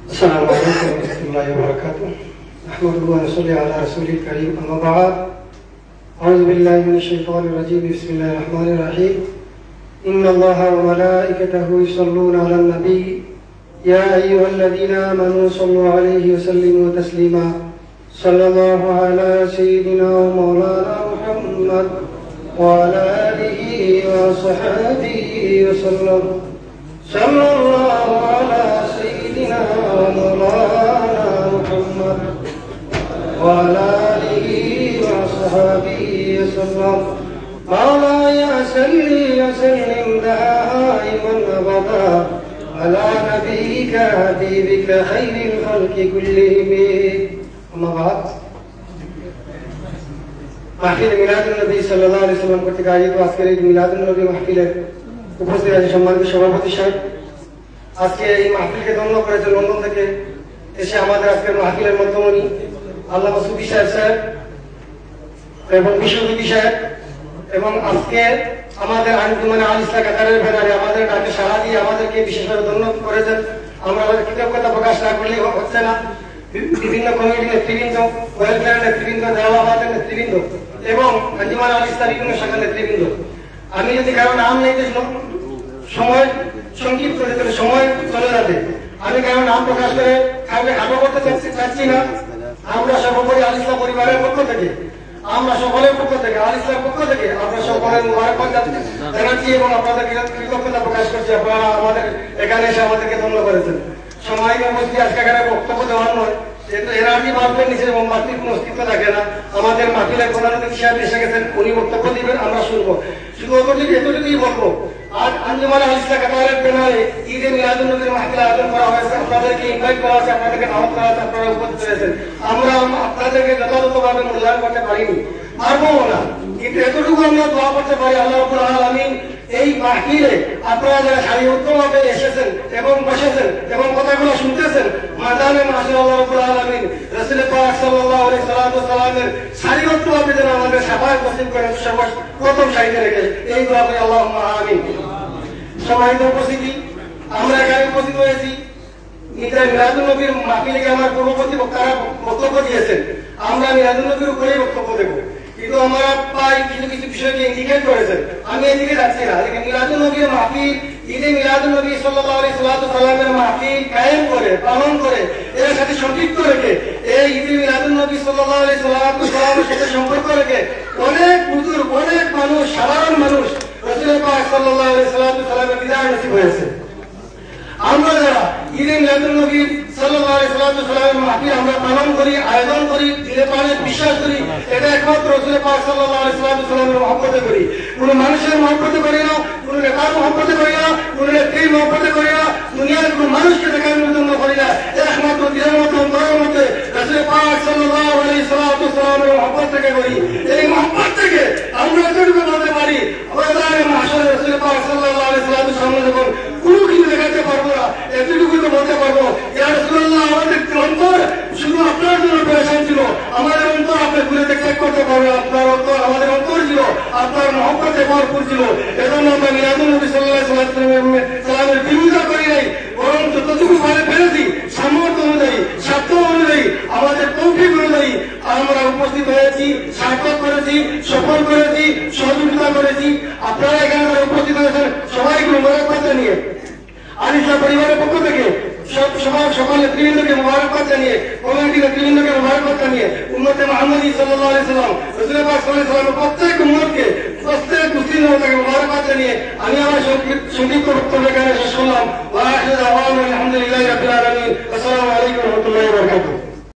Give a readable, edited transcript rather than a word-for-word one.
السلام عليكم ورحمة الله وبركاته. نحمده ونصلي على رسوله الكريم. أما بعد، أعوذ بالله من الشيطان الرجيم. بسم الله الرحمن الرحيم. إن الله وملائكته يصلون على النبي يا أيها الذين آمنوا صلوا عليه وسلموا تسليما. صلى الله على سيدنا ومولانا محمد وعلى آله وصحبه وسلم. صلى الله على سيدنا ومولانا محمد وعلى آله وصحبه وسلم. مولاي صل وسلم دائما أبدا على نبيك حبيبك خير الخلق كلهم. أما بعد، মাহফিল মিলাদুন নবী সাল্লাল্লাহু আলাইহি ওয়াসাল্লাম কর্তৃক আয়োজিত আজকের এই মিলাদুন নবী মাহফিলের উপস্থিত আছে সম্মানিত সভাপতি সাহেব। আজকে এই মাহফিলকে ধন্য করেছে লন্ডন থেকে এসে আমাদের আজকের মাহফিলের মধ্যমণি আল্লামা সুফি সাহেব এবং বিশ্ববিদ্যালয় সাহেব, এবং আজকে আমাদের আঞ্জুমানে আল ইসলাহ কাতারের ব্যানারে আমাদের ডাকে সাড়া দিয়ে আমাদেরকে বিশেষভাবে ধন্য করেছেন। আমরা আমাদের কৃতজ্ঞতা প্রকাশ না করলে হচ্ছে না। বিভিন্ন কমিটির নেতৃবৃন্দ, ওয়েলফেয়ার নেতৃবৃন্দ, দেওয়াবাদের নেতৃবৃন্দ এবং আঞ্জুমান আল ইসলাহ বিভিন্ন শাখার নেতৃবৃন্দ। আমি যদি কারো নাম নিতে সময় সংক্ষিপ্ত করে সময় চলে যাবে, আমি কারো নাম প্রকাশ করে কাউকে খাটো করতে চাচ্ছি না। আমরা সর্বোপরি আল ইসলাম পরিবারের পক্ষ থেকে, আমরা সকলের পক্ষ থেকে, আল ইসলামের পক্ষ থেকে আমরা সকলের মুবারকবাদ জানাচ্ছি এবং আপনাদেরকে কৃতজ্ঞতা প্রকাশ করছি। আপনারা আমাদের এখানে এসে আমাদেরকে ধন্য করেছেন। সময় উপস্থিত আজকে এখানে বক্তব্য দেওয়ার নয়, যেহেতু এনআরজি বাল্বের নিচে মোমবাতির কোনো অস্তিত্ব থাকে না। আমাদের মাহফিলের প্রধান অতিথি সাহেব এসে গেছেন, উনি বক্তব্য দিবেন, আমরা শুনবো। শুধু এতটুকুই বলবো, আজ আঞ্জুমান আল ইসলাহ কাতারের ব্যানারে ঈদে মিলাদুন নবীর মাহফিল আয়োজন করা হয়েছে। আপনাদেরকে ইনভাইট করা হয়েছে, আপনাদেরকে দাওয়াত করা হয়েছে, আপনারা উপস্থিত হয়েছেন। আমরা আপনাদেরকে যথাযথভাবে মূল্যায়ন করতে পারিনি, পারবো না, কিন্তু এতটুকু আমরা দোয়া করতে পারি আল্লাহ রাব্বুল আলামিন এই মাহফিলে আপনারা যারা সারিবদ্ধভাবে এসেছেন এবং বসেছেন এবং কথাগুলো শুনতেছেন, মাদানে মাসে আল্লাহ রাব্বুল আলামিন রাসূল পাক সাল্লাল্লাহু আলাইহি ওয়াসাল্লামের সারিবদ্ধভাবে যেন আমাদের শাফায়াত নসিব করেন প্রথম সারিতে রেখে, এই দোয়া করি আল্লাহুম্মা আমিন। সম্মানিত উপস্থিতি, আমরা এখানে উপস্থিত হয়েছি ঈদে মিলাদুন নবীর মাহফিলে। আমার পূর্ববর্তী বক্তারা বক্তব্য দিয়েছেন, আমরা মিলাদুন নবীর উপরেই বক্তব্য দেব, কিন্তু আমরা প্রায় কিছু কিছু বিষয়কে ইন্ডিকেট করেছেন। আমি এদিকে যাচ্ছি না। মিলাদুন নবীর মাহফিল, ঈদে মিলাদুন নবী সাল্লাল্লাহু আলাইহি ওয়াসাল্লামের মাহফিল কায়েম করে, পালন করে, এর সাথে সম্পৃক্ত রেখে, এই ঈদে মিলাদুন নবী সাল্লাল্লাহু আলাইহি ওয়াসাল্লামের সাথে সম্পর্ক রেখে অনেক বুজুর্গ, অনেক মানুষ, সাধারণ মানুষ রাসূল পাক সাল্লাল্লাহু আলাইহি ওয়াসাল্লামের বিদায় নসিব হয়েছে। আমরা যারা ঈদে মিলাদুন নবী সাল্লাল্লাহু আলাইহি ওয়াসাল্লামের মাহফিল আমরা পালন করি, আয়োজন করি, দিলে পারে বিশ্বাস করি, এটা একমাত্র রাসূল পাক সাল্লাল্লাহু আলাইহি ওয়াসাল্লামের মহব্বতে করি। কোন মানুষের মহব্বতে করি না, কোন নেতার মহব্বতে করি না, কোন নেত্রীর মহব্বতে করি না, দুনিয়ার কোন মানুষকে দেখানোর জন্য করি না, একমাত্র দিনের মতো অন্তরের মধ্যে রাসূল পাক সাল্লাল্লাহু আলাইহি ওয়াসাল্লামের মহব্বত থেকে করি। এই মহব্বত থেকে আমরা এতটুকু বলতে পারি, ওয়াদানে মাহশারে রাসূল পাক সাল্লাল্লাহু আলাইহি ওয়াসাল্লামের সামনে যখন কোনো কিছু দেখাতে পারবো না, এতটুকু তো বলতে পারবো, ইয়া রাসূলুল্লাহ, আমাদের অন্তর শুধু আপনার জন্য পেরেশান ছিল, আমাদের অন্তর আপনি ঘুরে চেক করতে পারবেন, আপনার অন্তর, আমাদের অন্তর ছিল আপনার মহব্বতে ভরপুর ছিল। এজন্য আমরা মিলাদুন নবী সাল্লাল্লাহু আলাইহি ওয়াসাল্লামের বিরোধিতা করি নাই, বরং যতটুকু পারে পেরেছি সামর্থ্য অনুযায়ী, সাধ্য অনুযায়ী, আমাদের তৌফিক অনুযায়ী আমরা উপস্থিত হয়েছি, সার্থক করেছি, সফল করেছি, সহযোগিতা করেছি। আপনারা এখানে যারা উপস্থিত হয়েছেন সবাইকে মুবারকবাদ জানিয়ে, আল ইসলাম পরিবারের পক্ষ থেকে সকল নেতৃবৃন্দকে মুবারকবাদ জানিয়ে, কমিটির নেতৃবৃন্দকে মুবারকবাদ জানিয়ে, উম্মতে মুহাম্মাদী সাল্লাল্লাহু আলাইহি ওয়াসাল্লাম রাসূল পাক সাল্লাল্লাহু আলাইহি ওয়াসাল্লাম প্রত্যেক উম্মতকে, প্রত্যেক মুসলিম উম্মতকে মুবারকবাদ জানিয়ে আমি আমার সংক্ষিপ্ত বক্তব্য এখানে শেষ করলাম। ওয়া আখিরু দাওয়ানা আলহামদুলিল্লাহি রাব্বিল আলামিন। আসসালামু আলাইকুম ওয়া রাহমাতুল্লাহি ওয়া বারাকাতুহু।